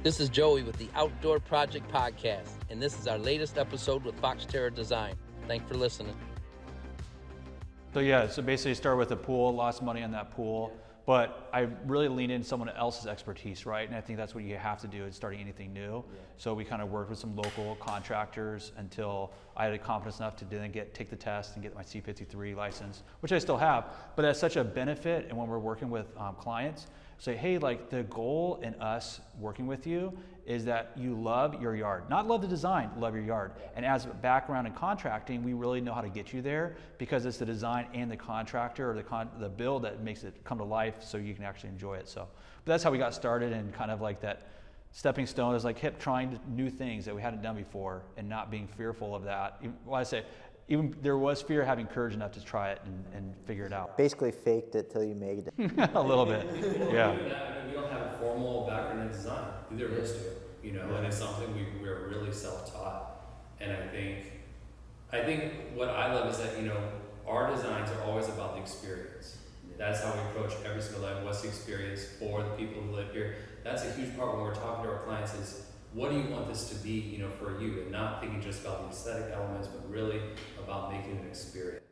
This is Joey with the Outdoor Project Podcast, and this is our latest episode with Terra Design. Thanks for listening. So basically start with a pool, lost money on that pool, but I really lean into someone else's expertise, right? And I think that's what you have to do in starting anything new. Yeah. So we kind of worked with some local contractors until I had confidence enough to then take the test and get my C53 license, which I still have, but that's such a benefit. And when we're working with clients, say, hey, like the goal in us working with you is that you love your yard. Not love the design, love your yard. And as a background in contracting, we really know how to get you there because it's the design and the contractor or the build that makes it come to life so you can actually enjoy it. So, but that's how we got started, and kind of like that stepping stone is like kept trying new things that we hadn't done before and not being fearful of that. Well, I say, even there was fear, having courage enough to try it and figure it out. Basically faked it till you made it. A little bit, yeah. We don't have a formal background in design. Neither of us do, and it's something we're really self-taught. And I think what I love is that, our designs are always about the experience. That's how we approach every single life. What's the experience for the people who live here? That's a huge part when we're talking to our clients is, what do you want this to be, for you? And not thinking just about the aesthetic elements, but really about making an experience.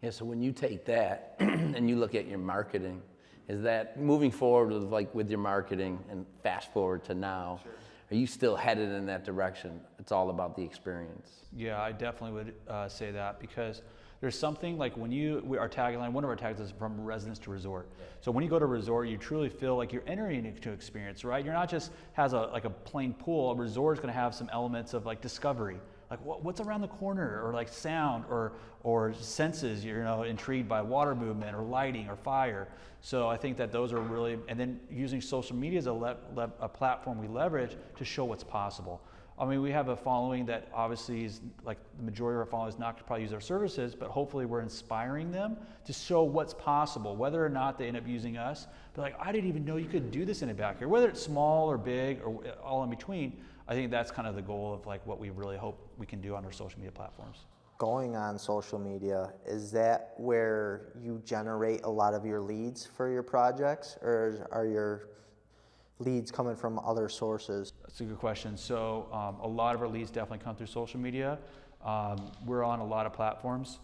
Yeah, so when you take that and you look at your marketing, is that moving forward with your marketing and fast forward to now, sure, are you still headed in that direction? It's all about the experience. Yeah, I definitely would say that, because there's something like when our tagline, one of our tags is from residence to resort. Yeah. So when you go to a resort, you truly feel like you're entering into experience, right? You're not just has a plain pool. A resort is going to have some elements of like discovery, like what's around the corner, or like sound or senses. You're intrigued by water movement or lighting or fire. So I think that those are really, and then using social media as a platform we leverage to show what's possible. I mean, we have a following that obviously is like the majority of our followers not to probably use our services, but hopefully we're inspiring them to show what's possible, whether or not they end up using us. But like, I didn't even know you could do this in a backyard, whether it's small or big or all in between. I think that's kind of the goal of like what we really hope we can do on our social media platforms. Going on social media, is that where you generate a lot of your leads for your projects, or are your leads coming from other sources? That's a good question. So a lot of our leads definitely come through social media. We're on a lot of platforms,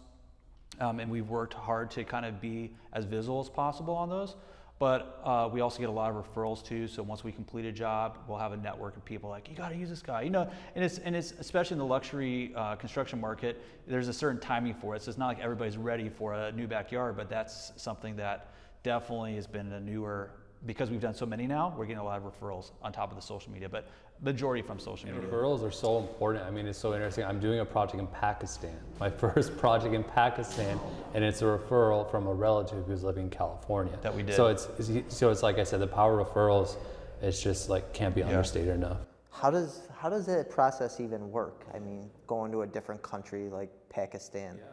and we've worked hard to kind of be as visible as possible on those. But we also get a lot of referrals too. So once we complete a job, we'll have a network of people like, you got to use this guy, and it's especially in the luxury construction market. There's a certain timing for it. So it's not like everybody's ready for a new backyard, but that's something that definitely has been a newer. Because we've done so many now, we're getting a lot of referrals on top of the social media, but majority from social media. Referrals are so important. I mean, it's so interesting. I'm doing a project in Pakistan, my first project in Pakistan, and it's a referral from a relative who's living in California. That we did. So it's like I said, the power of referrals, it's just like can't be understated enough. How does that process even work? I mean, going to a different country like Pakistan. Yeah.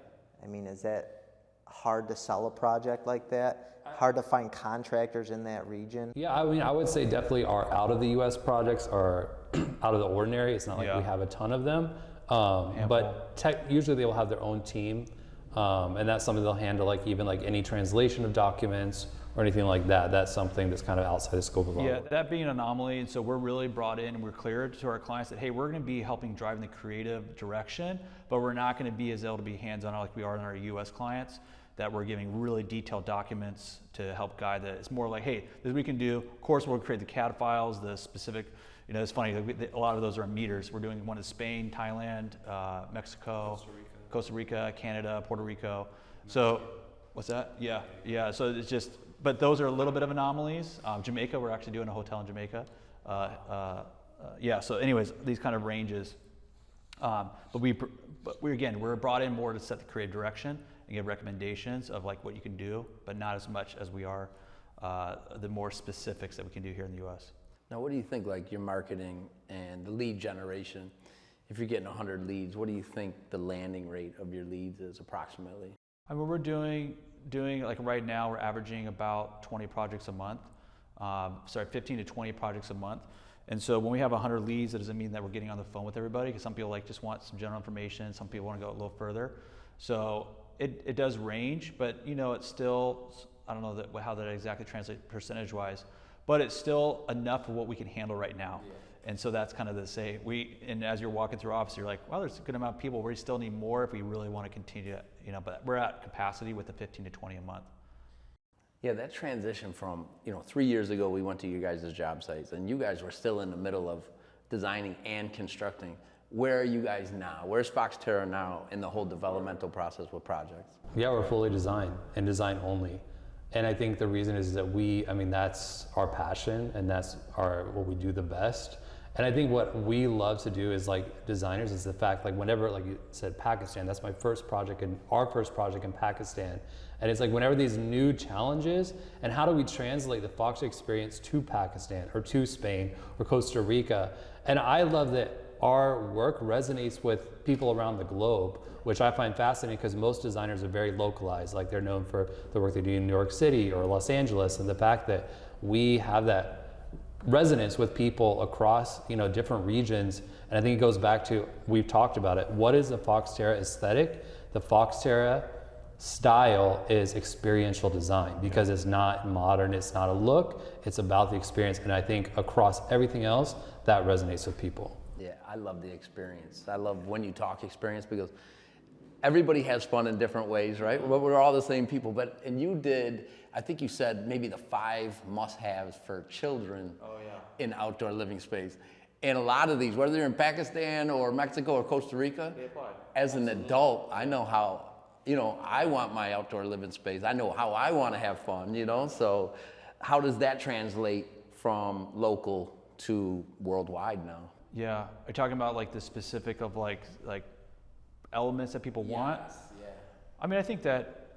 I mean, is that hard to sell a project like that? Hard to find contractors in that region? Yeah, I mean, I would say definitely our out of the U.S. projects are out of the ordinary. It's not like we have a ton of them, but usually they will have their own team, and that's something they'll handle, like even like any translation of documents or anything like that. That's something that's kind of outside the scope of our work. That being an anomaly, and so we're really brought in and we're clear to our clients that, hey, we're going to be helping drive in the creative direction, but we're not going to be as able to be hands-on like we are in our U.S. clients, that we're giving really detailed documents to help guide that. It's more like, hey, this we can do. Of course, we'll create the CAD files, the specific, it's funny, a lot of those are in meters. We're doing one in Spain, Thailand, Mexico, Costa Rica, Canada, Puerto Rico. So, what's that? Yeah, so it's just, but those are a little bit of anomalies. Jamaica, we're actually doing a hotel in Jamaica. So anyways, these kind of ranges. But we're brought in more to set the creative direction and give recommendations of like what you can do, but not as much as we are the more specifics that we can do here in the U.S. Now, what do you think, like your marketing and the lead generation? If you're getting 100 leads, what do you think the landing rate of your leads is approximately? I mean, we're doing like right now, we're averaging about 20 projects a month. 15 to 20 projects a month. And so when we have 100 leads, that doesn't mean that we're getting on the phone with everybody, because some people like just want some general information. Some people want to go a little further. So it does range, but it's still, I don't know how that exactly translates percentage-wise, but it's still enough of what we can handle right now. And so that's kind of the say. And as you're walking through office, you're like, well, there's a good amount of people. We still need more if we really want to continue to, but we're at capacity with the 15 to 20 a month. Yeah, that transition from, 3 years ago, we went to you guys' job sites and you guys were still in the middle of designing and constructing. Where are you guys now? Where's Fox Terra now in the whole developmental process with projects? Yeah, we're fully design and design only. And I think the reason is that that's our passion and that's what we do the best. And I think what we love to do is like designers is the fact, like whenever, like you said, Pakistan, that's my first project and our first project in Pakistan. And it's like whenever these new challenges, and how do we translate the Fox experience to Pakistan or to Spain or Costa Rica? And I love that our work resonates with people around the globe, which I find fascinating because most designers are very localized. Like they're known for the work they do in New York City or Los Angeles, and the fact that we have that resonance with people across different regions. And I think it goes back to, we've talked about it, what is the Fox Terra aesthetic? The Fox Terra style is experiential design because it's not modern, it's not a look, it's about the experience. And I think across everything else, that resonates with people. Yeah, I love the experience. I love when you talk experience because everybody has fun in different ways, right? We're all the same people, and you did, I think you said maybe the 5 must-haves for children in outdoor living space. And a lot of these, whether you're in Pakistan or Mexico or Costa Rica, as an adult, I know how, I want my outdoor living space. I know how I want to have fun, so how does that translate from local to worldwide now? Yeah, are you talking about like the specific of like elements that people want? Yeah. I mean, I think that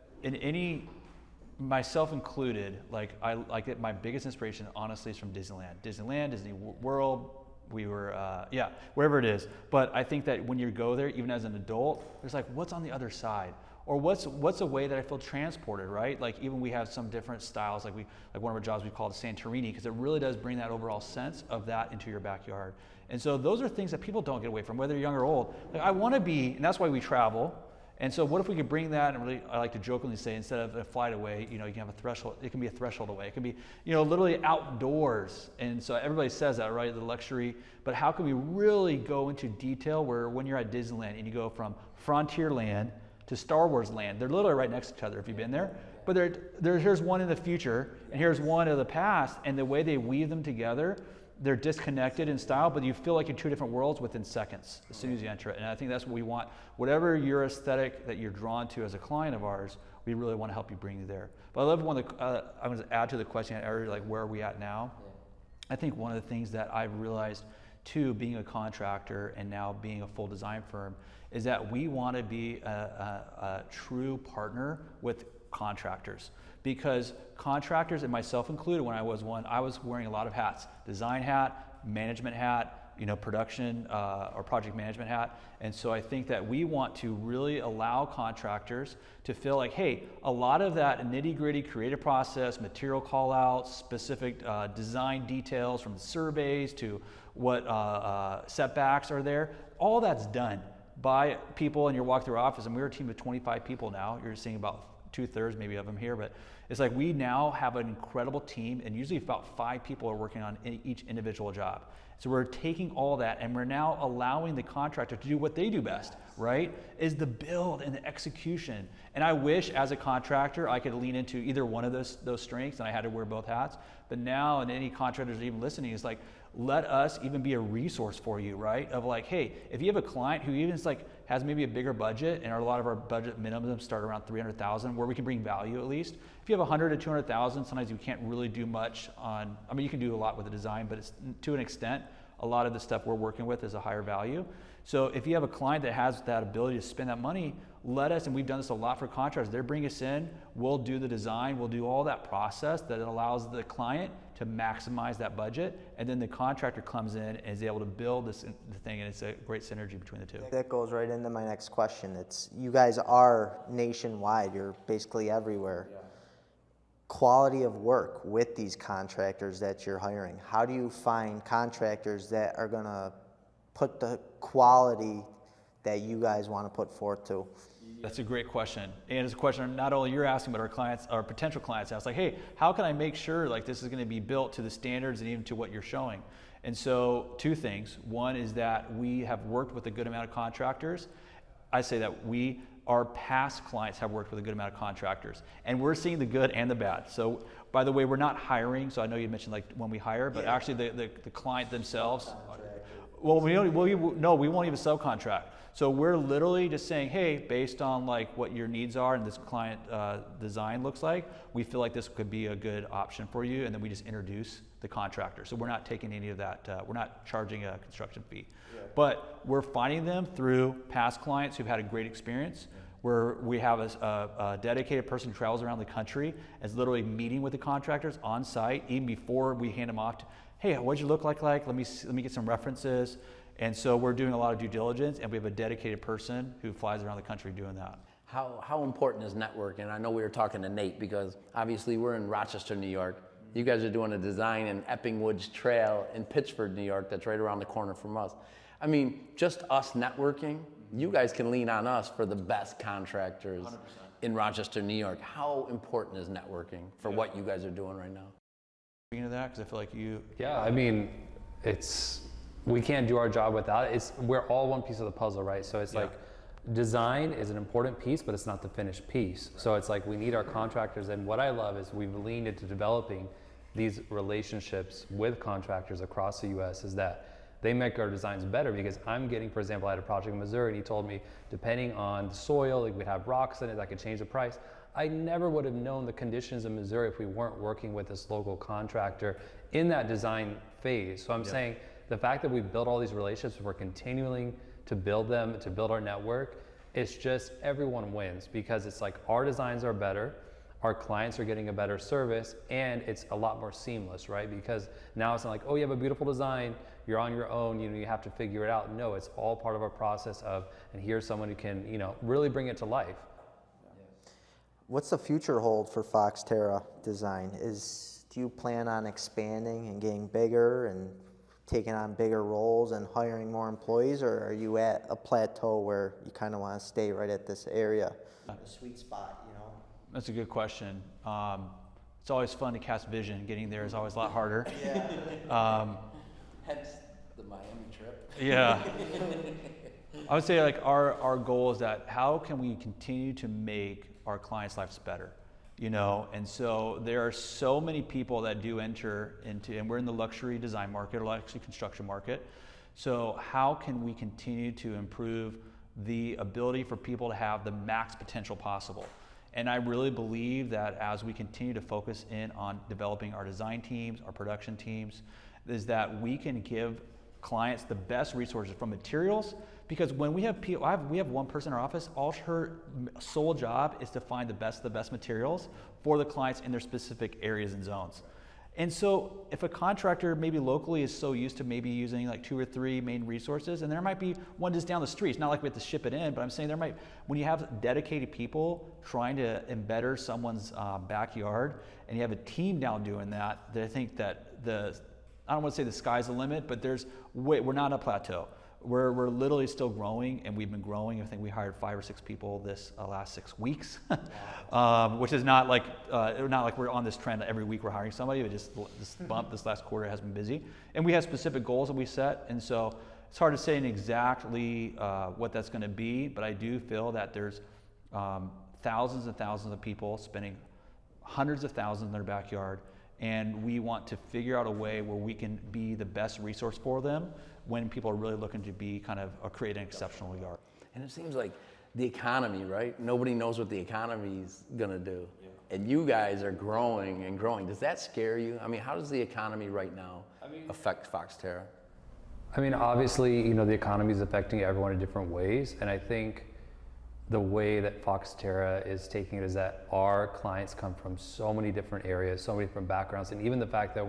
myself included, I like it. My biggest inspiration, honestly, is from Disneyland, Disney World. We were, wherever it is. But I think that when you go there, even as an adult, there's like, what's on the other side? Or what's a way that I feel transported, right? Like even we have some different styles, like one of our jobs we call it Santorini, because it really does bring that overall sense of that into your backyard. And so those are things that people don't get away from, whether you're young or old. Like I want to be, and that's why we travel. And so what if we could bring that, and really, I like to jokingly say, instead of a flight away, you can have a threshold, it can be a threshold away. It can be, literally outdoors. And so everybody says that, right, the luxury, but how can we really go into detail where when you're at Disneyland and you go from Frontierland to Star Wars Land, they're literally right next to each other if you've been there, but here's one in the future and here's one of the past, and the way they weave them together, they're disconnected in style, but you feel like you're 2 different worlds within seconds as soon as you enter it. And I think that's what we want. Whatever your aesthetic that you're drawn to as a client of ours, we really want to help you bring you there. But I love I'm going to add to the question earlier, like where are we at now? I think one of the things that I've realized too, being a contractor and now being a full design firm, is that we want to be a true partner with contractors. Because contractors, and myself included when I was one, I was wearing a lot of hats. Design hat, management hat, production or project management hat. And so I think that we want to really allow contractors to feel like, hey, a lot of that nitty-gritty creative process, material call-outs, specific design details from surveys to what setbacks are there, all that's done by people in your walk-through office. And we're a team of 25 people now. You're seeing about 2/3 maybe of them here, but it's like we now have an incredible team, and usually about 5 people are working on each individual job. So we're taking all that and we're now allowing the contractor to do what they do best, right? Is the build and the execution. And I wish as a contractor I could lean into either one of those strengths, and I had to wear both hats. But now, and any contractors even listening, is like, let us even be a resource for you, right? Of like, hey, if you have a client who even has maybe a bigger budget, and a lot of our budget minimums start around $300,000, where we can bring value at least. If you have $100,000 to $200,000, sometimes you can't really do much on. I mean, you can do a lot with the design, but it's to an extent. A lot of the stuff we're working with is a higher value. So if you have a client that has that ability to spend that money, let us, and we've done this a lot for contractors, they bring us in, we'll do the design, we'll do all that process that allows the client to maximize that budget, and then the contractor comes in and is able to build the thing, and it's a great synergy between the two. That goes right into my next question. It's, you guys are nationwide, you're basically everywhere. Yeah. Quality of work with these contractors that you're hiring. How do you find contractors that are gonna put the quality that you guys want to put forth to? That's a great question. And it's a question not only you're asking, but our clients, our potential clients ask, like, hey, how can I make sure like this is going to be built to the standards and even to what you're showing? And so 2 things. One is that we have worked with a good amount of contractors. I say that our past clients have worked with a good amount of contractors, and we're seeing the good and the bad. So by the way, we're not hiring. So I know you mentioned like when we hire, but actually the client themselves, well, we won't even subcontract. So we're literally just saying, hey, based on like what your needs are and this client design looks like, we feel like this could be a good option for you, and then we just introduce the contractor. So we're not taking any of that, we're not charging a construction fee. Yeah. But we're finding them through past clients who've had a great experience, where we have a dedicated person who travels around the country and is literally meeting with the contractors on site, even before we hand them off to, hey, what'd you look like? Let me get some references. And so we're doing a lot of due diligence, and we have a dedicated person who flies around the country doing that. How important is networking? I know we were talking to Nate because obviously we're in Rochester, New York. You guys are doing a design in Epping Woods Trail in Pittsford, New York, that's right around the corner from us. I mean, just us networking, you guys can lean on us for the best contractors 100%. In Rochester, New York. How important is networking for what you guys are doing right now? Speaking of that, because I feel like you... Yeah, I mean, we can't do our job without it. We're all one piece of the puzzle, right? So it's like design is an important piece, but it's not the finished piece. Right. So it's like we need our contractors, and what I love is we've leaned into developing these relationships with contractors across the US, is that they make our designs better, because I'm getting, for example, I had a project in Missouri and he told me, depending on the soil, like we'd have rocks in it, that could change the price. I never would have known the conditions in Missouri if we weren't working with this local contractor in that design phase. So I'm saying the fact that we've built all these relationships, we're continuing to build them, to build our network, it's just everyone wins, because it's like our designs are better, our clients are getting a better service, and it's a lot more seamless, right? Because now it's not like, oh, you have a beautiful design, you're on your own, you have to figure it out. No, it's all part of our process and here's someone who can, really bring it to life. What's the future hold for Fox Terra Design? Do you plan on expanding and getting bigger and taking on bigger roles and hiring more employees, or are you at a plateau where you kind of want to stay right at this area, the sweet spot, That's a good question. It's always fun to cast vision. Getting there is always a lot harder. Hence the Miami trip. Yeah. I would say like our goal is that how can we continue to make our clients' lives better? And so there are so many people that do enter into, and we're in the luxury design market, or luxury construction market. So how can we continue to improve the ability for people to have the max potential possible? And I really believe that as we continue to focus in on developing our design teams, our production teams, is that we can give clients the best resources from materials. Because when we have people, we have one person in our office, all her sole job is to find the best materials for the clients in their specific areas and zones. And so if a contractor maybe locally is so used to maybe using like 2 or 3 main resources, and there might be one just down the street, it's not like we have to ship it in, but I'm saying when you have dedicated people trying to embed someone's backyard, and you have a team down doing that, I think that I don't want to say the sky's the limit, but we're not a plateau. We're literally still growing, and we've been growing. I think we hired 5 or 6 people this last 6 weeks, which is not like we're on this trend every week we're hiring somebody. But just this bump this last quarter has been busy, and we have specific goals that we set, and so it's hard to say exactly what that's going to be. But I do feel that there's thousands and thousands of people spending hundreds of thousands in their backyard, and we want to figure out a way where we can be the best resource for them when people are really looking to be create an exceptional yard. And it seems like the economy, right? Nobody knows what the economy's gonna do. Yeah. And you guys are growing and growing. Does that scare you? I mean, how does the economy right now affect Fox Terra? I mean, obviously, the economy is affecting everyone in different ways. And I think the way that Fox Terra is taking it is that our clients come from so many different areas, so many different backgrounds, and even the fact that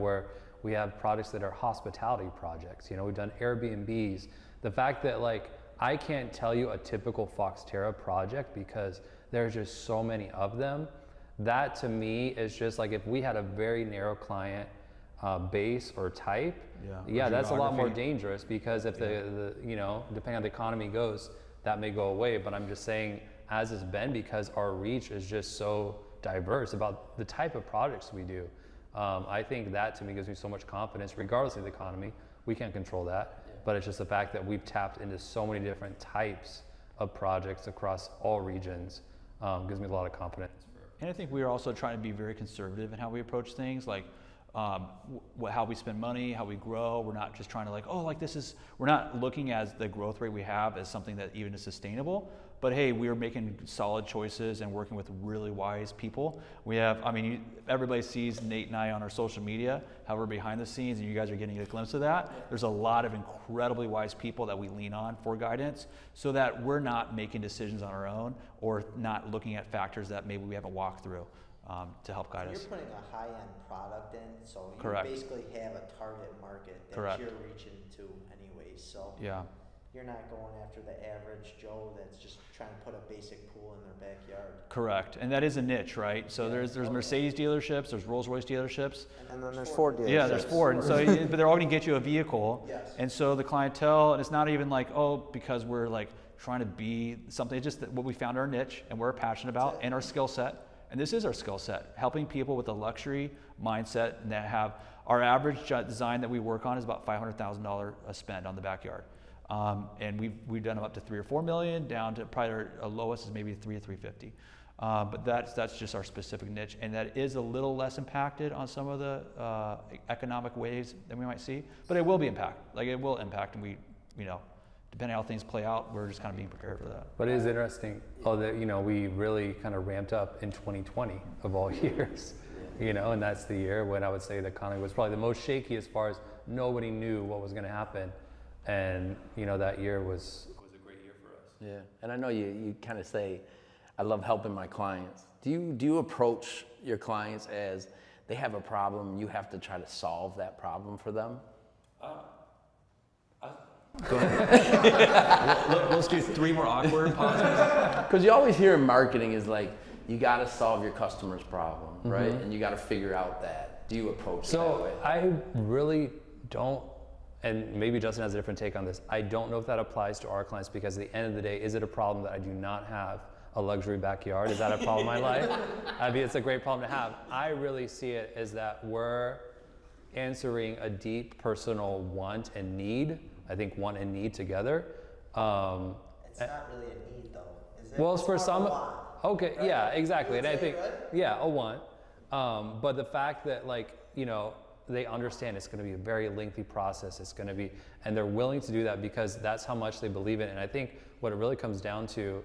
we have projects that are hospitality projects. We've done Airbnbs. The fact that I can't tell you a typical Fox Terra project because there's just so many of them. That to me is just like if we had a very narrow client base or type, that's a lot more dangerous, because if the depending on the economy goes, that may go away. But I'm just saying as it's been because our reach is just so diverse about the type of projects we do. I think that to me gives me so much confidence regardless of the economy. We can't control that, but it's just the fact that we've tapped into so many different types of projects across all regions gives me a lot of confidence. And I think we are also trying to be very conservative in how we approach things, like how we spend money, how we grow. We're not just trying to we're not looking at the growth rate we have as something that even is sustainable, but hey, we are making solid choices and working with really wise people. We have, everybody sees Nate and I on our social media, how we're behind the scenes, and you guys are getting a glimpse of that. There's a lot of incredibly wise people that we lean on for guidance so that we're not making decisions on our own or not looking at factors that maybe we haven't walked through to help guide us. You're putting a high-end product in, so you Correct. basically have a target market that Correct. you're reaching to anyways. So Yeah. you're not going after the average Joe that's just trying to put a basic pool in their backyard. Correct, and that is a niche, right? So Yeah. there's Mercedes dealerships, there's Rolls-Royce dealerships. And then there's Ford dealerships. Yeah, there's Ford, and so but they're all going to get you a vehicle. Yes. And so the clientele, and it's not even like, because we're like trying to be something. It's just that what we found our niche and we're passionate about and our skill set. And this is our skill set, helping people with a luxury mindset and that have our average design that we work on is about $500,000 a spend on the backyard. And we've done them up to 3 or 4 million, down to probably our lowest is maybe 3 or 350. But that's just our specific niche, and that is a little less impacted on some of the economic waves than we might see. But it will be it will impact, and we, depending on how things play out, we're just kind of being prepared for that. But it is interesting, that we really kind of ramped up in 2020 of all years, and that's the year when I would say the economy was probably the most shaky as far as nobody knew what was going to happen. And that year was a great year for us. Yeah, and I know you kind of say, I love helping my clients. Do you approach your clients as they have a problem, you have to try to solve that problem for them? Go ahead. Let's do 3 more awkward pauses. Because you always hear in marketing is like, you got to solve your customer's problem, right? And you got to figure out that. Do you approach it that way? So I really don't, and maybe Justin has a different take on this. I don't know if that applies to our clients because at the end of the day, is it a problem that I do not have a luxury backyard? Is that a problem in my life? It's a great problem to have. I really see it as that we're answering a deep personal want and need. I think want and need together. It's not really a need though, is it? Well, it's for more some. of a want, Okay, right? yeah, exactly. You would And I say, think, right? yeah, a want. But the fact that they understand it's going to be a very lengthy process. It's going to be, and they're willing to do that because that's how much they believe in it. And I think what it really comes down to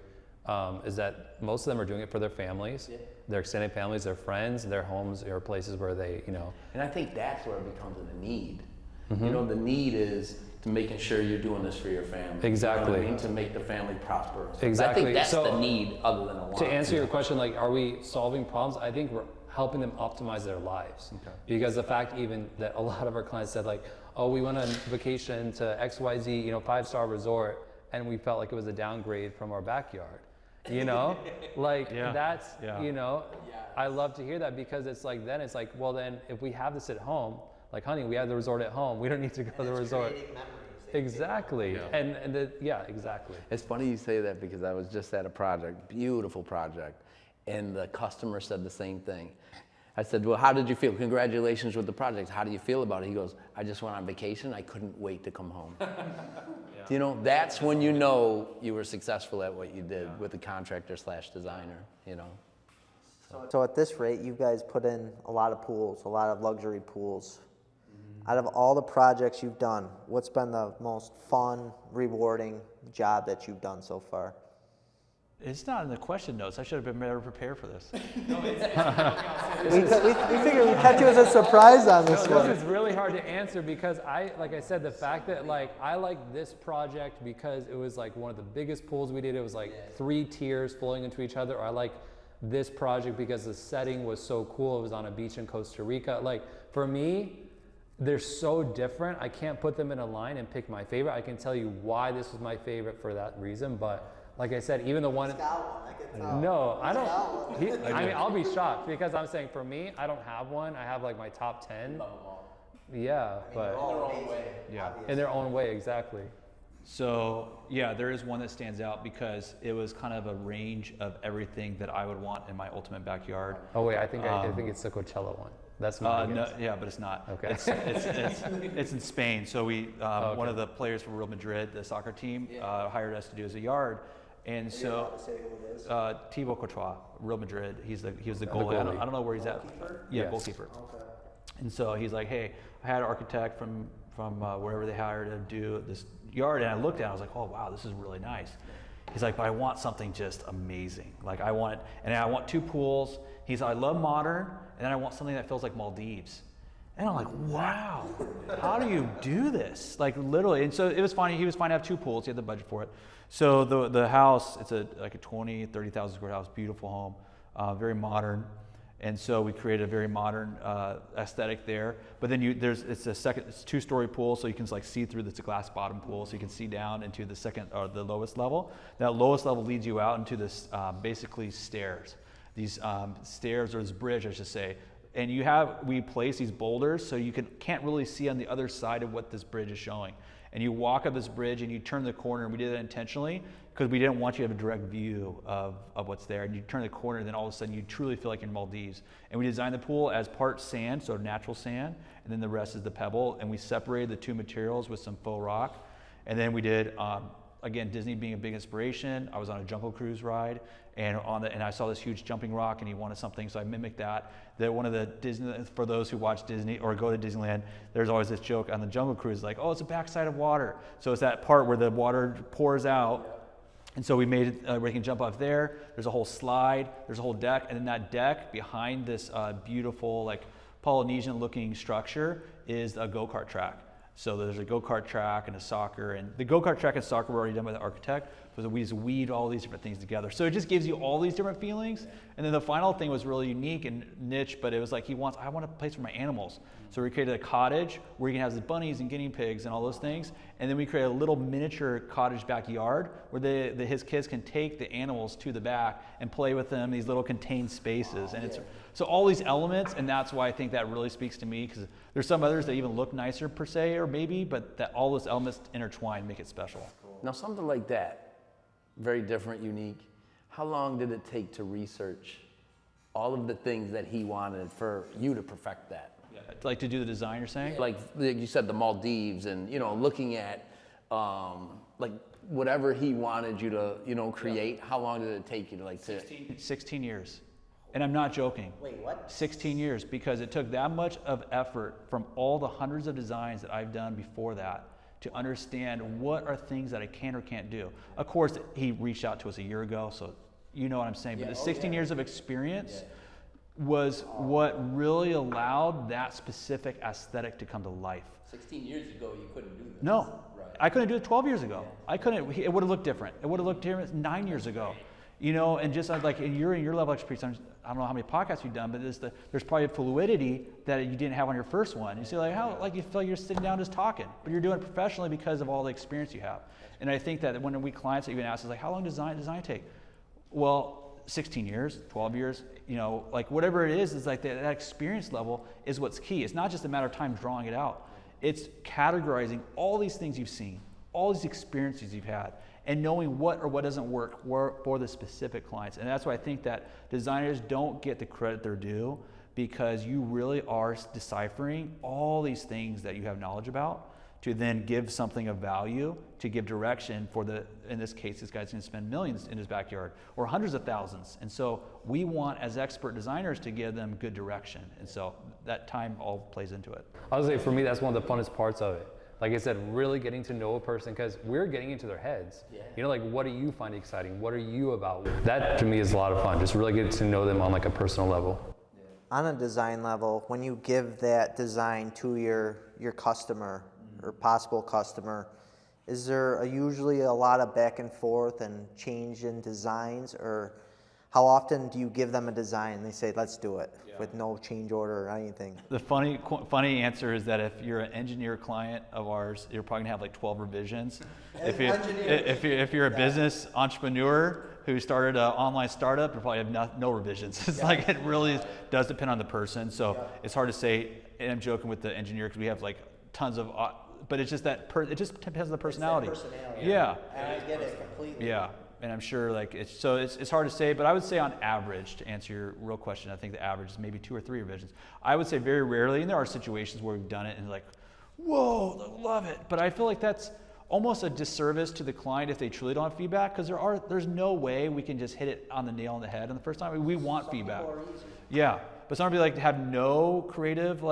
is that most of them are doing it for their families, their extended families, their friends, their homes, or places where they, And I think that's where it becomes a need. The need is to making sure you're doing this for your family. Exactly. You know what I mean? To make the family prosperous. Exactly. I think that's So, the need other than a want. To answer your question, are we solving problems? I think we're helping them optimize their lives. Because the fact even that a lot of our clients said we went on vacation to XYZ, 5-star resort, and we felt like it was a downgrade from our backyard. That's, I love to hear that because it's then if we have this at home, honey, we have the resort at home. We don't need to go to the resort. Exactly. Yeah. Exactly. It's funny you say that because I was just at a project, beautiful project, and the customer said the same thing. I said, well, how did you feel? Congratulations with the project. How do you feel about it? He goes, I just went on vacation. I couldn't wait to come home. That's when you know you were successful at what you did with the contractor/designer, So at this rate, you guys put in a lot of pools, a lot of luxury pools. Out of all the projects you've done, what's been the most fun, rewarding job that you've done so far? It's not in the question notes. I should have been better prepared for this. We figured we'd catch you as a surprise on this one. This is really hard to answer because like I said, the fact that I like this project because it was one of the biggest pools we did. It was 3 tiers flowing into each other. Or I like this project because the setting was so cool. It was on a beach in Costa Rica. For me, they're so different. I can't put them in a line and pick my favorite. I can tell you why this was my favorite for that reason, but like I said, even the one. He's got one, I can tell. No, I don't. He's got one. I'll be shocked because I'm saying for me, I don't have one. I have my top 10. Yeah, They're but all amazing, Yeah. obviously. in their own way, exactly. So yeah, there is one that stands out because it was kind of a range of everything that I would want in my ultimate backyard. Oh wait, I think it's the Coachella one. That's my No, guess. yeah, but it's not. Okay. It's in Spain. So we okay. one of the players from Real Madrid, the soccer team, hired us to do as a yard, and so Thibaut Courtois, Real Madrid. He was the goalie. I don't know where he's at. Goalkeeper? Yeah, Yes. goalkeeper. And so he's like, hey, I had an architect from wherever they hired to do this yard, and I looked at it, I was like, oh wow, this is really nice. He's like, but I want something just amazing. Like I want 2 pools. He's like, I love modern, and then I want something that feels like Maldives. And I'm like, wow, how do you do this? Like literally, and so it was fine. He was fine to have 2 pools. He had the budget for it. So the house, it's a 30,000 square house, beautiful home, very modern. And so we created a very modern aesthetic there. But then it's a 2-story pool, so you can like see through. It's a glass bottom pool, so you can see down into the second or the lowest level. That lowest level leads you out into this basically stairs. These stairs, or this bridge, I should say. And we place these boulders so you can't really see on the other side of what this bridge is showing. And you walk up this bridge and you turn the corner, and we did that intentionally because we didn't want you to have a direct view of what's there. And you turn the corner, and then all of a sudden you truly feel like you're in Maldives. And we designed the pool as part sand, so natural sand, and then the rest is the pebble. And we separated the 2 materials with some faux rock. And then we did, again, Disney being a big inspiration. I was on a Jungle Cruise ride, and I saw this huge jumping rock, and he wanted something, so I mimicked that. One of the Disney, for those who watch Disney or go to Disneyland, there's always this joke on the Jungle Cruise, like, oh, it's a backside of water. So it's that part where the water pours out. And so we made it where you can jump off there. There's a whole slide, there's a whole deck, and then that deck behind this beautiful, like Polynesian looking structure is a go-kart track. So there's a go-kart track and a soccer, and the go-kart track and soccer were already done by the architect, so we just weaved all these different things together. So it just gives you all these different feelings. And then the final thing was really unique and niche, but it was like I want a place for my animals. So we created a cottage where you can have the bunnies and guinea pigs and all those things. And then we created a little miniature cottage backyard where his kids can take the animals to the back and play with them in these little contained spaces. And so all these elements, and that's why I think that really speaks to me, because there's some others that even look nicer per se, or maybe, but that all those elements intertwine make it special. Now something like that, very different, unique. How long did it take to research all of the things that he wanted for you to perfect that? Like to do the design, you're saying? Like you said, the Maldives, and looking at like whatever he wanted you to create. How long did it take you to 16 years. And I'm not joking. Wait, what? 16 years, because it took that much of effort from all the hundreds of designs that I've done before that to understand what are things that I can or can't do. Of course, he reached out to us a year ago, so you know what I'm saying. But the 16 years of experience was what really allowed that specific aesthetic to come to life. 16 years ago, you couldn't do this. No, I couldn't do it 12 years ago. I couldn't. It would have looked different. It would have looked different 9 years ago. And just like in your level of experience, I don't know how many podcasts you've done, but there's probably a fluidity that you didn't have on your first one. You see, you feel like you're sitting down just talking, but you're doing it professionally because of all the experience you have. And I think that when we clients even ask us like, how long does design take? Well, 16 years, 12 years, like whatever it is like that experience level is what's key. It's not just a matter of time drawing it out. It's categorizing all these things you've seen, all these experiences you've had, and knowing what or what doesn't work for the specific clients. And that's why I think that designers don't get the credit they're due, because you really are deciphering all these things that you have knowledge about to then give something of value, to give direction in this case, this guy's gonna spend millions in his backyard or hundreds of thousands. And so we want, as expert designers, to give them good direction. And so that time all plays into it. I would say for me, that's one of the funnest parts of it. Like I said, really getting to know a person, because we're getting into their heads. Like, what do you find exciting? What are you about? That to me is a lot of fun, just really getting to know them on like a personal level. On a design level, when you give that design to your customer or possible customer, is there usually a lot of back and forth and change in designs, or how often do you give them a design and they say, let's do it, with no change order or anything? The funny answer is that if you're an engineer client of ours, you're probably gonna have like 12 revisions. If you're a business entrepreneur who started an online startup, you probably have no revisions. It's like, it really does depend on the person. So it's hard to say, and I'm joking with the engineer, because we have like tons of but it's just that it just depends on the personality. It's that personality. Yeah. And I get it completely. Yeah. And I'm sure like it's hard to say, but I would say on average, to answer your real question, I think the average is maybe 2 or 3 revisions. I would say very rarely, and there are situations where we've done it and like, whoa, love it. But I feel like that's almost a disservice to the client if they truly don't have feedback, because there's no way we can just hit it on the nail on the head on the first time. We want feedback. Yeah. But some people like to have no creative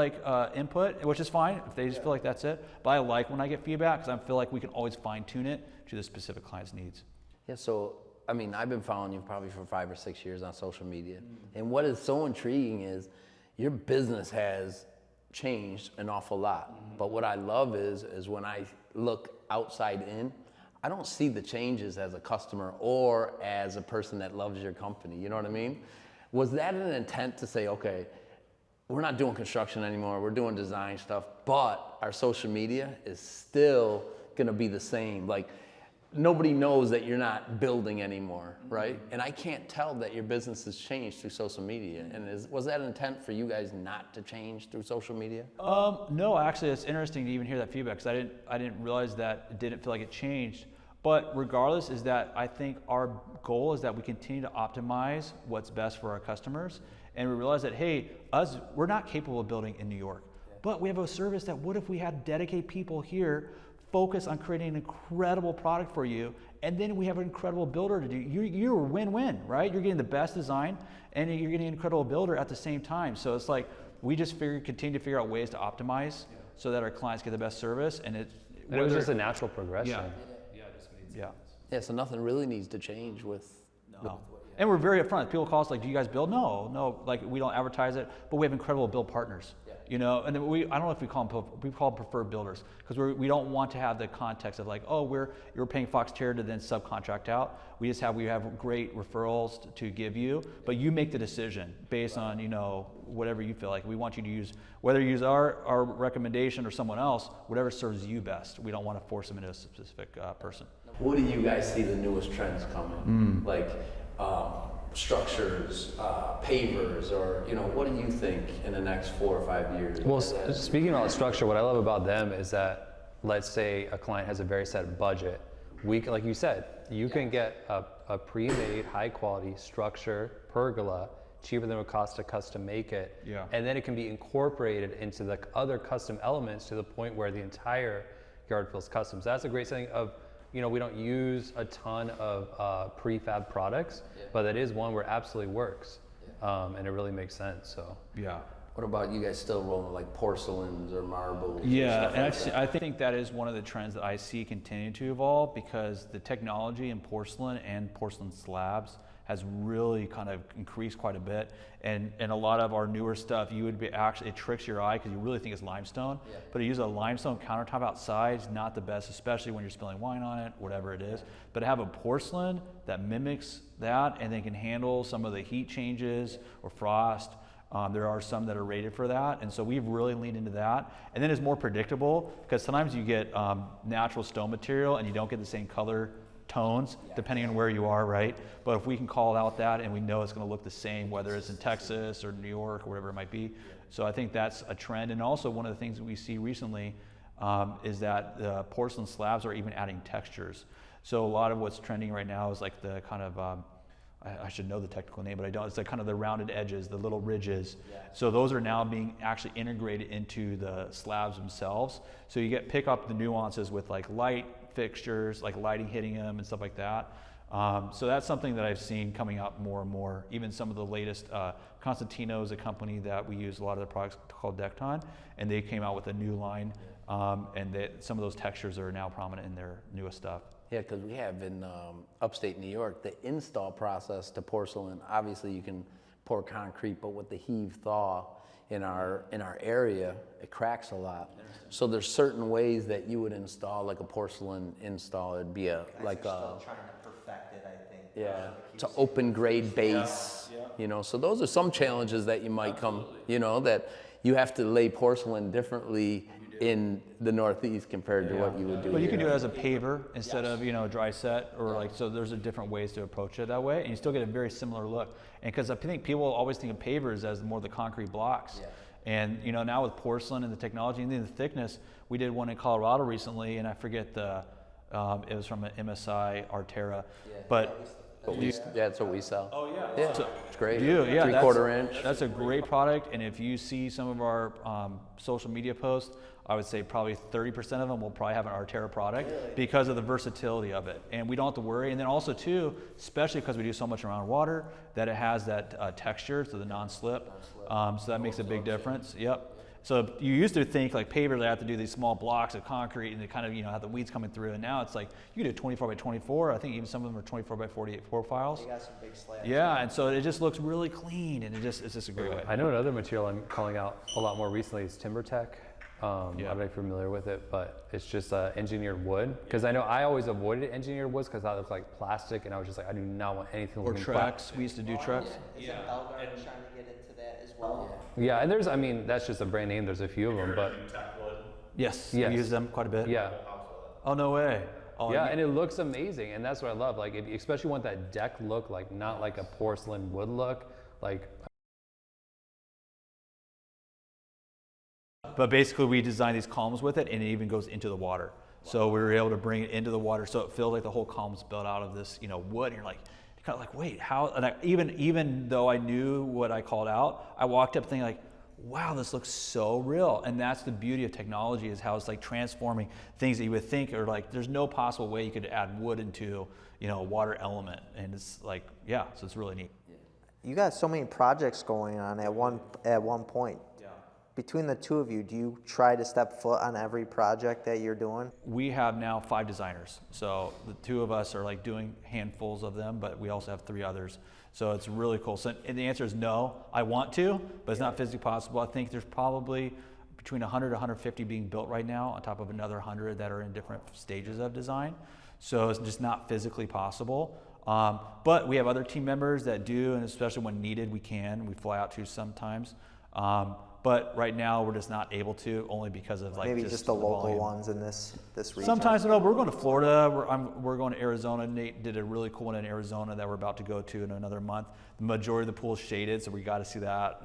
input, which is fine if they just feel like that's it. But I like when I get feedback because I feel like we can always fine tune it to the specific client's needs. Yeah, so, I mean, I've been following you probably for 5 or 6 years on social media. And what is so intriguing is your business has changed an awful lot. But what I love is when I look outside in, I don't see the changes as a customer or as a person that loves your company. You know what I mean? Was that an intent to say, okay, we're not doing construction anymore, we're doing design stuff, but our social media is still gonna be the same? Like, nobody knows that you're not building anymore, right? And I can't tell that your business has changed through social media. And was that an intent for you guys not to change through social media? No, actually, it's interesting to even hear that feedback because I didn't realize that it didn't feel like it changed. But regardless, is that I think our goal is that we continue to optimize what's best for our customers, and we realize that we're not capable of building in New York, but we have a service that what if we had dedicated people here focus on creating an incredible product for you, and then we have an incredible builder to do. You're win-win, right? You're getting the best design, and you're getting an incredible builder at the same time. So it's like we just continue to figure out ways to optimize so that our clients get the best service, and it was just a natural progression. Yeah, it just made sense. Yeah, so nothing really needs to change with. And we're very upfront. People call us like, do you guys build? No, like we don't advertise it, but we have incredible build partners. You know, and then I don't know if we call them preferred builders, because we don't want to have the context of like, oh, you're paying Fox Terra to then subcontract out. We have great referrals to give you, but you make the decision based on, you know, whatever you feel like. We want you to use, whether you use our recommendation or someone else, whatever serves you best. We don't want to force them into a specific person. What do you guys see the newest trends coming? Like structures, pavers, or, you know, what do you think in the next 4 or 5 years? Well, speaking about structure, what I love about them is that, let's say a client has a very set budget. Like you said, you can get a pre-made, high-quality structure, pergola, cheaper than it would cost to custom make it. Yeah. And then it can be incorporated into the other custom elements to the point where the entire yard feels custom. So that's a great thing of, you know, we don't use a ton of prefab products, but that is one where it absolutely works, and it really makes sense. So Yeah. What about you guys still rolling like porcelains or marbles? Yeah, or and stuff like I think that is one of the trends that I see continue to evolve, because the technology in porcelain and porcelain slabs has really kind of increased quite a bit. And a lot of our newer stuff, it tricks your eye because you really think it's limestone, but to use a limestone countertop outside is not the best, especially when you're spilling wine on it, whatever it is. But to have a porcelain that mimics that and then can handle some of the heat changes or frost, there are some that are rated for that, and so we've really leaned into that. And then it's more predictable, because sometimes you get natural stone material and you don't get the same color tones depending on where you are, right? But if we can call out that and we know it's going to look the same, whether it's in Texas or New York or whatever it might be. So I think that's a trend. And also one of the things that we see recently is that the porcelain slabs are even adding textures. So a lot of what's trending right now is like the kind of I should know the technical name, but I don't. It's like kind of the rounded edges, the little ridges. So those are now being actually integrated into the slabs themselves. So you pick up the nuances with like light fixtures, like lighting hitting them and stuff like that. So that's something that I've seen coming out more and more. Even some of the latest, Constantino is a company that we use a lot of the products called Decton, and they came out with a new line, and some of those textures are now prominent in their newest stuff. Yeah, because we have in upstate New York, the install process to porcelain, obviously you can pour concrete, but with the heave thaw in our area, it cracks a lot. So there's certain ways that you would install like a porcelain install. It'd be Still trying to perfect it, I think. Yeah, it's an open grade base, you know, so those are some challenges that you might come, you know, that you have to lay porcelain differently in the Northeast compared to what you would do. But you can do here. it as a paver instead of, you know, dry set, or like, so there's different ways to approach it that way, and you still get a very similar look. And because I think people always think of pavers as more the concrete blocks, And you know, now with porcelain and the technology and the thickness, we did one in Colorado recently, and I forget the, it was from an MSI, our Terra, but That's what we sell. oh yeah, Yeah, it's great. yeah, 3/4 inch. That's a great product, and if you see some of our social media posts, I would say probably 30% of them will probably have an Arterra product because of the versatility of it, and we don't have to worry. And then also too, especially because we do so much around water, that it has that texture, so the non-slip, so that makes a big difference. Yep. So you used to think like pavers, they have to do these small blocks of concrete and they kind of, you know, have the weeds coming through, and now it's like you can do 24 by 24. I think even some of them are 24 by 48 profiles. You got some big slabs. Yeah, and so it just looks really clean, and it's just a great way. I know another material I'm calling out a lot more recently is TimberTech. I'm not familiar with it, but it's just engineered wood. Because I know I always avoided engineered woods because that looked like plastic, and I was just like, I do not want anything Or looking trucks. We used to do trucks. Isn't Belgard trying to get into that as well? Yeah, and there's, I mean, that's just a brand name. There's a few of them, but Yes, Yes. we use them quite a bit. yeah. Oh, no way. Oh, Yeah, and it looks amazing, and that's what I love. Like, if you especially want that deck look, like not like a porcelain wood look, like. But basically, we designed these columns with it, and it even goes into the water. So we were able to bring it into the water, so it feels like the whole column's built out of this, you know, wood. And you're like, kind of like, wait, how? And even though I knew what I called out, I walked up thinking like, wow, this looks so real. And that's the beauty of technology, is how it's like transforming things that you would think are like, there's no possible way you could add wood into, you know, a water element. And it's like, yeah, so it's really neat. You got so many projects going on at one point. Between the two of you, do you try to step foot on every project that you're doing? We have now 5 designers. So the 2 of us are like doing handfuls of them, but we also have 3 others. So it's really cool. So, and the answer is no, I want to, but it's not physically possible. I think there's probably between 100 to 150 being built right now, on top of another 100 that are in different stages of design. So it's just not physically possible. But we have other team members that do, and especially when needed, we fly out to sometimes. But right now we're just not able to, only because of like Maybe just the local volume. ones in this region. Sometimes no, we're going to Florida. We're going to Arizona. Nate did a really cool one in Arizona that we're about to go to in another month. The majority of the pool is shaded, so we got to see that.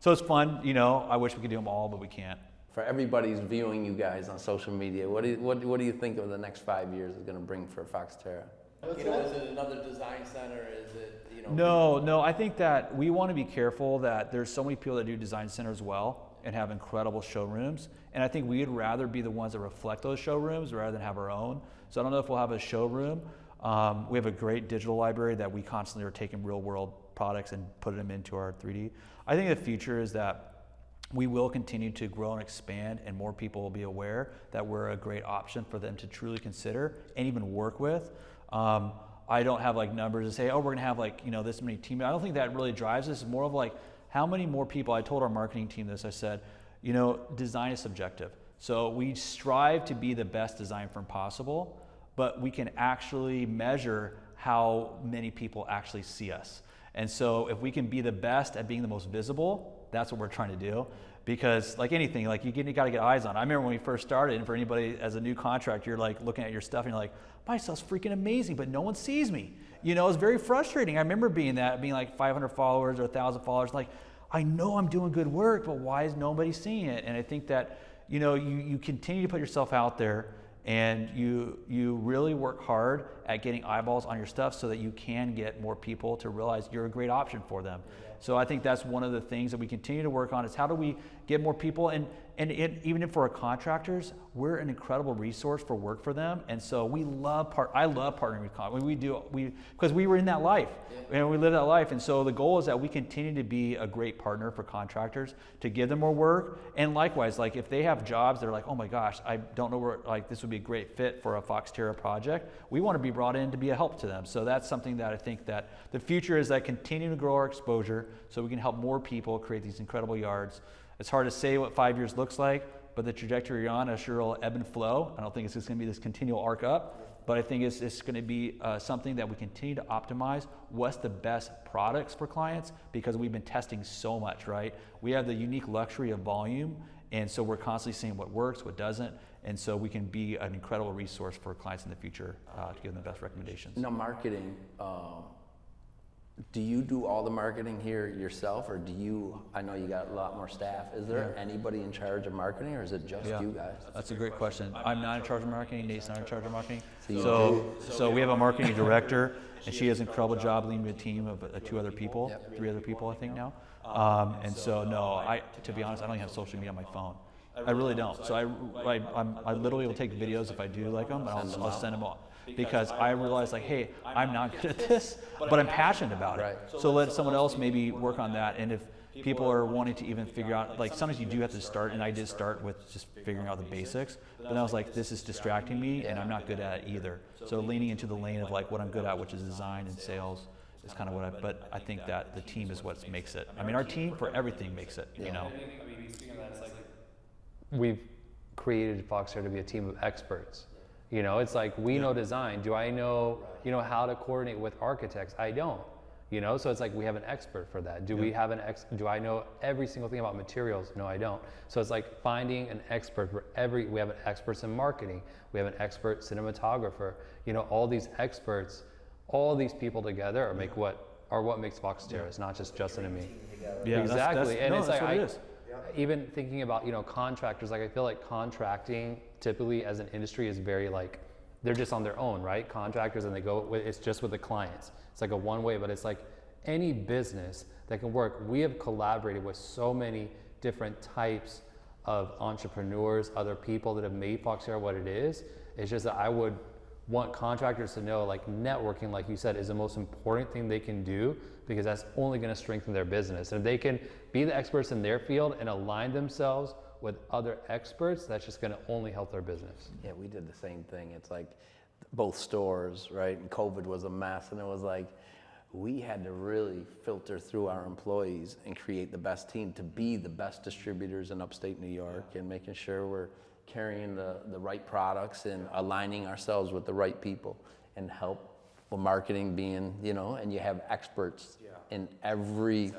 So it's fun. You know, I wish we could do them all, but we can't. For everybody who's viewing you guys on social media, what do you think of the next 5 years is going to bring for Fox Terra? Is it another design center? Is it, you know? No, I think that we want to be careful that there's so many people that do design centers well and have incredible showrooms. And I think we'd rather be the ones that reflect those showrooms rather than have our own. So I don't know if we'll have a showroom. We have a great digital library that we constantly are taking real world products and putting them into our 3D. I think the future is that we will continue to grow and expand, and more people will be aware that we're a great option for them to truly consider and even work with. I don't have like numbers to say, oh, we're gonna have like, you know, this many team. I don't think that really drives us. It's more of like, how many more people, I told our marketing team this, I said, you know, design is subjective. So we strive to be the best design firm possible, but we can actually measure how many people actually see us. And so if we can be the best at being the most visible, that's what we're trying to do. Because like anything, like you got to get eyes on. I remember when we first started, and for anybody as a new contractor, you're like looking at your stuff and you're like, my stuff's freaking amazing, but no one sees me. You know, it's very frustrating. I remember being like 500 followers or 1,000 followers, like, I know I'm doing good work, but why is nobody seeing it? And I think that, you know, you continue to put yourself out there, and you really work hard at getting eyeballs on your stuff so that you can get more people to realize you're a great option for them. So I think that's one of the things that we continue to work on, is how do we get more people, and even if for our contractors, we're an incredible resource for work for them. And so I love partnering with contractors. Because we were in that life, and we live that life. And so the goal is that we continue to be a great partner for contractors, to give them more work. And likewise, like if they have jobs that are like, oh my gosh, I don't know where, like this would be a great fit for a Fox Terra project, we want to be brought in to be a help to them. So that's something that I think that the future is, that continue to grow our exposure so we can help more people create these incredible yards. It's hard to say what 5 years looks like, but the trajectory you're on, I'm sure will ebb and flow. I don't think it's just going to be this continual arc up, but I think it's going to be something that we continue to optimize. What's the best products for clients? Because we've been testing so much, right? We have the unique luxury of volume, and so we're constantly seeing what works, what doesn't, and so we can be an incredible resource for clients in the future to give them the best recommendations. Now, marketing, Do you do all the marketing here yourself, or do you, I know you got a lot more staff, is there anybody in charge of marketing, or is it just you guys? That's a great question. I'm not in charge of marketing, Nate's not in charge of marketing. So So we have a marketing director, and she does an incredible job leading a team of 3 other people, I think now. And so no, to be honest, I don't even have social media on my phone. I really don't. So I literally will take videos if I do like them, and I'll send them off. Because I realize like, hey, I'm not good at this, but I'm passionate about it. Right. So let someone else maybe work on that. And if people are wanting to even figure out, like sometimes you do have to start, and I did start with just figuring out the basics, but then I was like, this is distracting me and I'm not good at it either. So leaning into the lane of like what I'm good at, which is design and sales, is kind of but I think that the team is what makes it. I mean, our team for everything makes it, you know. I mean, speaking of that, it's like, We've created Foxterra to be a team of experts. You know, it's like, we know design. Do I know, how to coordinate with architects? I don't. So it's like, we have an expert for that. Do we have do I know every single thing about materials? No, I don't. So it's like finding an expert for we have an experts in marketing. We have an expert cinematographer. All these experts, all these people together are what makes Foxterra. It's not just Justin and me. Yeah, Exactly. And it's that's like, what it is. even thinking about, contractors, like I feel like contracting typically as an industry is very like, they're just on their own, right? Contractors, and it's just with the clients. It's like a one way, but it's like any business that can work. We have collaborated with so many different types of entrepreneurs, other people that have made Foxterra what it is. It's just that I would want contractors to know, like, networking, like you said, is the most important thing they can do, because that's only going to strengthen their business. And if they can be the experts in their field and align themselves with other experts, that's just going to only help their business. Yeah, we did the same thing. It's like both stores, right? And COVID was a mess, and it was like we had to really filter through our employees and create the best team to be the best distributors in upstate New York, and making sure we're carrying the right products and aligning ourselves with the right people, and help with marketing being, and you have experts in every,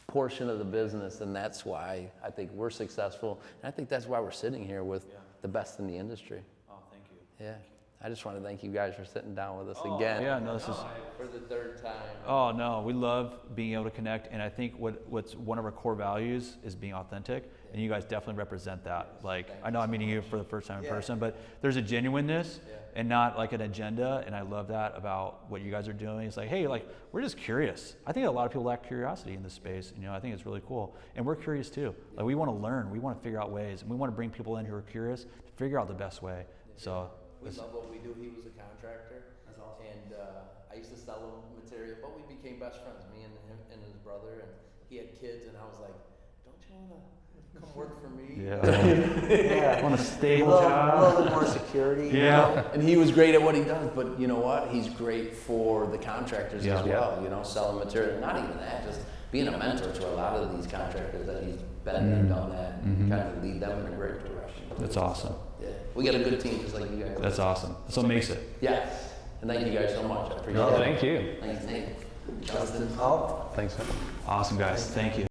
portion of the business, and that's why I think we're successful, and I think that's why we're sitting here with the best in the industry. Oh, thank you. Yeah, I just want to thank you guys for sitting down with us again. Yeah, no, this is. For the third time. Oh no, we love being able to connect, and I think what's one of our core values is being authentic, and you guys definitely represent that. Like, I know I'm meeting you for the first time in person, but there's a genuineness and not like an agenda, and I love that about what you guys are doing. It's like, hey, like, we're just curious. I think a lot of people lack curiosity in this space, and I think it's really cool, and we're curious too. Like, we want to learn, we want to figure out ways, and we want to bring people in who are curious to figure out the best way. So. We love what we do. He was a contractor. That's awesome. And I used to sell him material, but we became best friends, me and him and his brother. And he had kids, and I was like, "Don't you want to come work for me?" Yeah. Want a stable A job? little bit more security. Yeah. And he was great at what he does, but you know what? He's great for the contractors as well. Selling material. Not even that, just being a mentor to a lot of these contractors that he's been and done that, and kind of lead them in a great direction. That's awesome. Yeah, we got a good team just like you guys. That's awesome. That's what makes it. Yeah, and thank you guys so much. I appreciate it. Thank you. Thanks, Nate. Justin. Oh, Thanks. Awesome, guys. Thank you.